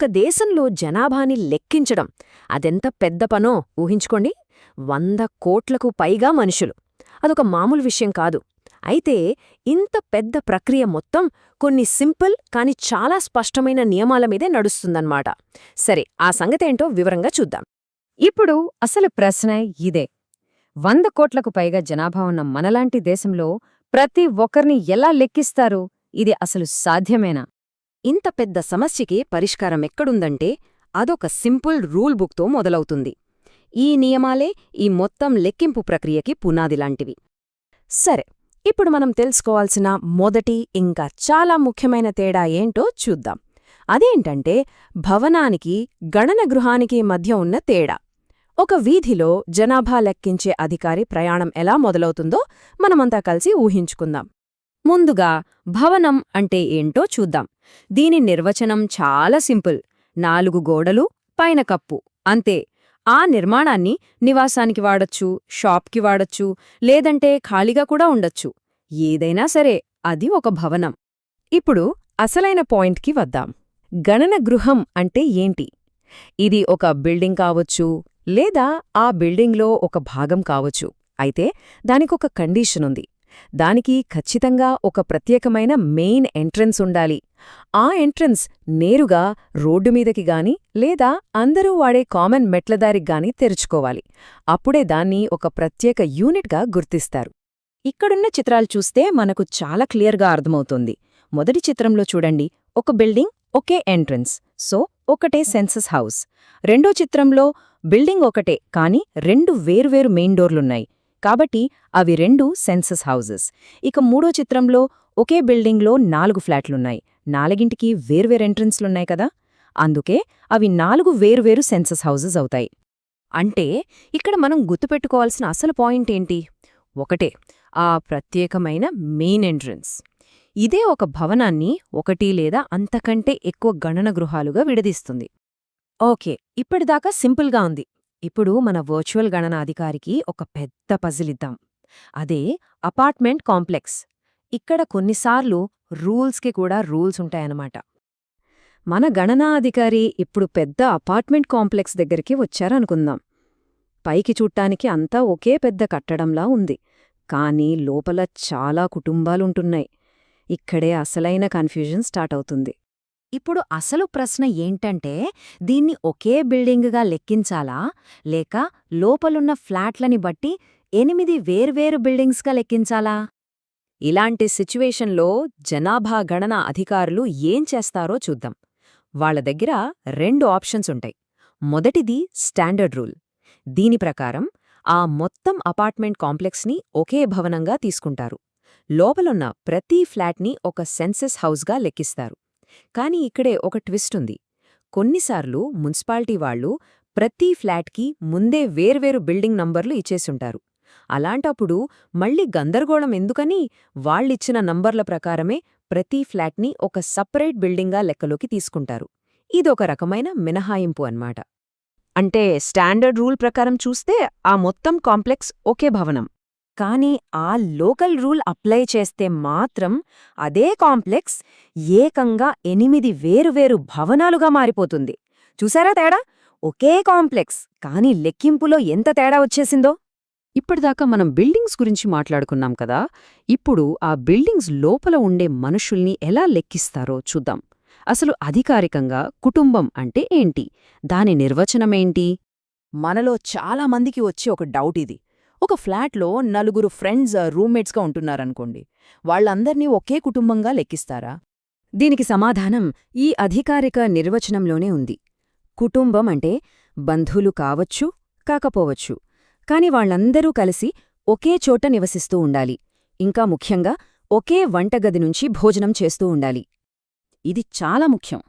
ఒక దేశంలో జనాభాని లెక్కించడం అదెంత పెద్ద పనో ఊహించుకోండి. 100 కోట్లకు పైగా మనుషులు. అదొక మామూలు విషయం కాదు. అయితే ఇంత పెద్ద ప్రక్రియ మొత్తం కొన్ని సింపుల్ కాని చాలా స్పష్టమైన నియమాల మీదే నడుస్తుందన్నమాట. సరే, ఆ సంగతేంటో వివరంగా చూద్దాం. ఇప్పుడు అసలు ప్రశ్న ఇదే. 100 కోట్లకు పైగా జనాభా ఉన్న మనలాంటి దేశంలో ప్రతి ఒక్కరిని ఎలా లెక్కిస్తారు? ఇది అసలు సాధ్యమేనా? ఇంత పెద్ద సమస్యకి పరిష్కారం ఎక్కడుందంటే అదొక సింపుల్ రూల్ బుక్తో మొదలవుతుంది. ఈ నియమాలే ఈ మొత్తం లెక్కింపు ప్రక్రియకి పునాదిలాంటివి. సరే, ఇప్పుడు మనం తెలుసుకోవాల్సిన మొదటి ఇంకా చాలా ముఖ్యమైన తేడా ఏంటో చూద్దాం. అదేంటంటే భవనానికి గణన గృహానికి మధ్య ఉన్న తేడా. ఒక వీధిలో జనాభా లెక్కించే అధికారి ప్రయాణం ఎలా మొదలవుతుందో మనమంతా కలిసి ఊహించుకుందాం. ముందుగా భవనం అంటే ఏంటో చూద్దాం. దీని నిర్వచనం చాలా సింపుల్. 4 గోడలు, పైన కప్పు, అంతే. ఆ నిర్మాణాన్ని నివాసానికి వాడొచ్చు, షాప్కి వాడొచ్చు, లేదంటే ఖాళీగా కూడా ఉండొచ్చు. ఏదైనా సరే, అది ఒక భవనం. ఇప్పుడు అసలైన పాయింట్కి వద్దాం. గణన గృహం అంటే ఏంటి? ఇది ఒక బిల్డింగ్ కావచ్చు, లేదా ఆ బిల్డింగ్లో ఒక భాగం కావచ్చు. అయితే దానికొక కండీషనుంది. దానికి ఖచ్చితంగా ఒక ప్రత్యేకమైన మెయిన్ ఎంట్రన్స్ ఉండాలి. ఆ ఎంట్రన్స్ నేరుగా రోడ్డు మీదకి గాని లేదా అందరూ వాడే కామన్ మెట్లదారిగ్గాని తెరుచుకోవాలి. అప్పుడే దాన్ని ఒక ప్రత్యేక యూనిట్గా గుర్తిస్తారు. ఇక్కడున్న చిత్రాలు చూస్తే మనకు చాలా క్లియర్గా అర్థమవుతుంది. మొదటి చిత్రంలో చూడండి, ఒక బిల్డింగ్, ఒకే ఎంట్రన్స్, సో ఒకటే సెన్సస్ హౌస్. రెండో చిత్రంలో బిల్డింగ్ ఒకటే, కానీ 2 వేర్వేరు మెయిన్ డోర్లున్నాయి, కాబట్టి అవి 2 సెన్సస్ హౌజెస్. ఇక మూడో చిత్రంలో ఒకే బిల్డింగ్లో 4 ఫ్లాట్లున్నాయి, 4ంటికి వేర్వేరు ఎంట్రన్స్లున్నాయి కదా, అందుకే అవి 4 వేర్వేరు సెన్సస్ హౌజెస్ అవుతాయి. అంటే ఇక్కడ మనం గుర్తుపెట్టుకోవాల్సిన అసలు పాయింట్ ఏంటి? ఒకటే, ఆ ప్రత్యేకమైన మెయిన్ ఎంట్రన్స్. ఇదే ఒక భవనాన్ని 1 లేదా అంతకంటే ఎక్కువ గణన గృహాలుగా విడదీస్తుంది. ఓకే, ఇప్పటిదాకా సింపుల్గా ఉంది. ఇప్పుడు మన వర్చువల్ గణన అధికారికి ఒక పెద్ద పజిలిద్దాం. అదే అపార్ట్మెంట్ కాంప్లెక్స్. ఇక్కడ కొన్నిసార్లు రూల్స్కి కూడా రూల్స్ ఉంటాయన్నమాట. మన గణనా అధికారి ఇప్పుడు పెద్ద అపార్ట్మెంట్ కాంప్లెక్స్ దగ్గరికి వచ్చారనుకుందాం. పైకి చూట్టానికి అంతా ఒకే పెద్ద కట్టడంలా ఉంది, కానీ లోపల చాలా కుటుంబాలుంటున్నాయి. ఇక్కడే అసలైన కన్ఫ్యూజన్ స్టార్ట్ అవుతుంది. ఇప్పుడు అసలు ప్రశ్న ఏంటంటే, దీన్ని ఒకే బిల్డింగుగా లెక్కించాలా, లేక లోపలున్న ఫ్లాట్లని బట్టి 8 వేర్వేరు బిల్డింగ్స్గా లెక్కించాలా? ఇలాంటి సిచ్యువేషన్లో జనాభా గణన అధికారులు ఏం చేస్తారో చూద్దాం. వాళ్ల దగ్గర 2 ఆప్షన్స్ ఉంటాయి. మొదటిది స్టాండర్డ్ రూల్. దీని ప్రకారం ఆ మొత్తం అపార్ట్మెంట్ కాంప్లెక్స్ని ఒకే భవనంగా తీసుకుంటారు. లోపలున్న ప్రతి ఫ్లాట్ని ఒక సెన్సస్ హౌస్గా లెక్కిస్తారు. కానీ ఇక్కడే ఒక ట్విస్ట్ ఉంది. కొన్నిసార్లు మున్సిపాలిటీ వాళ్లు ప్రతి ఫ్లాట్కి ముందే వేర్వేరు బిల్డింగ్ నంబర్లు ఇచ్చేసుంటారు. అలాంటప్పుడు మళ్ళీ గందరగోళం ఎందుకని వాళ్ళిచ్చిన నంబర్ల ప్రకారమే ప్రతి ఫ్లాట్ని ఒక సపరేట్ బిల్డింగ్గా లెక్కలోకి తీసుకుంటారు. ఇదొక రకమైన మినహాయింపు అన్నమాట. అంటే స్టాండర్డ్ రూల్ ప్రకారం చూస్తే ఆ మొత్తం కాంప్లెక్స్ ఒకే భవనం. కానీ ఆ లోకల్ రూల్ అప్లై చేస్తే మాత్రం అదే కాంప్లెక్స్ ఏకంగా 8 వేరువేరు భవనాలుగా మారిపోతుంది. చూసారా తేడా? ఒకే కాంప్లెక్స్, కానీ లెక్కింపులో ఎంత తేడా వచ్చేసిందో. ఇప్పటిదాకా మనం బిల్డింగ్స్ గురించి మాట్లాడుకున్నాం కదా, ఇప్పుడు ఆ బిల్డింగ్స్ లోపల ఉండే మనుషుల్ని ఎలా లెక్కిస్తారో చూద్దాం. అసలు అధికారికంగా కుటుంబం అంటే ఏంటి? దాని నిర్వచనమేంటి? మనలో చాలా మందికి వచ్చే ఒక డౌట్ ఇది. ఒక ఫ్లాట్లో 4 ఫ్రెండ్స్ రూమ్మేట్స్గా ఉంటున్నారనుకోండి, వాళ్లందర్నీ ఒకే కుటుంబంగా లెక్కిస్తారా? దీనికి సమాధానం ఈ అధికారిక నిర్వచనంలోనే ఉంది. కుటుంబం అంటే బంధువులు కావచ్చు, కాకపోవచ్చు, కాని వాళ్లందరూ కలిసి ఒకే చోట నివసిస్తూ ఉండాలి. ఇంకా ముఖ్యంగా ఒకే వంటగది నుంచి భోజనం చేస్తూ ఉండాలి. ఇది చాలా ముఖ్యం.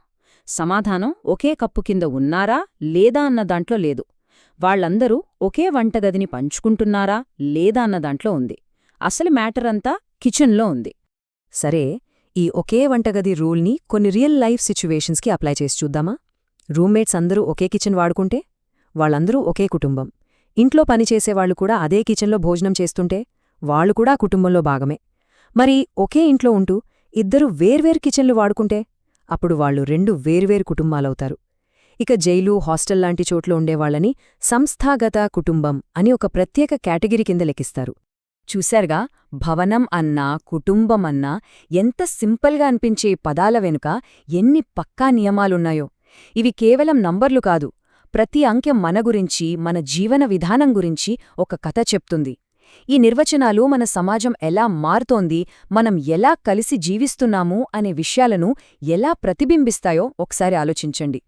సమాధానం ఒకే కప్పు కింద ఉన్నారా లేదా అన్న దాంట్లో లేదు. వాళ్లందరూ ఒకే వంటగదిని పంచుకుంటున్నారా లేదా అన్న దాంట్లో ఉంది. అసలు మ్యాటర్ అంతా కిచెన్లో ఉంది. సరే, ఈ ఒకే వంటగది రూల్ని కొన్ని రియల్ లైఫ్ సిచ్యువేషన్స్కి అప్లై చేసి చూద్దామా? రూమ్మేట్స్ అందరూ ఒకే కిచెన్ వాడుకుంటే వాళ్ళందరూ ఒకే కుటుంబం. ఇంట్లో పనిచేసేవాళ్లు కూడా అదే కిచెన్లో భోజనం చేస్తుంటే వాళ్లు కూడా కుటుంబంలో భాగమే. మరి ఒకే ఇంట్లో ఉంటూ ఇద్దరు వేర్వేరు కిచెన్లు వాడుకుంటే అప్పుడు వాళ్ళు 2 వేర్వేరు కుటుంబాలవుతారు. ఇక జైలు, హాస్టల్లాంటి చోట్ల ఉండేవాళ్లని సంస్థాగత కుటుంబం అని ఒక ప్రత్యేక కేటగిరీ కింద లెక్కిస్తారు. చూశారుగా, భవనం అన్నా, కుటుంబం అన్నా ఎంత సింపుల్గా అనిపించే ఈ పదాల వెనుక ఎన్ని పక్కా నియమాలున్నాయో. ఇవి కేవలం నంబర్లు కాదు, ప్రతి అంకె మన గురించి, మన జీవన విధానం గురించి ఒక కథ చెప్తుంది. ఈ నిర్వచనాలు మన సమాజం ఎలా మారుతోంది, మనం ఎలా కలిసి జీవిస్తున్నాము అనే విషయాలను ఎలా ప్రతిబింబిస్తాయో ఒకసారి ఆలోచించండి.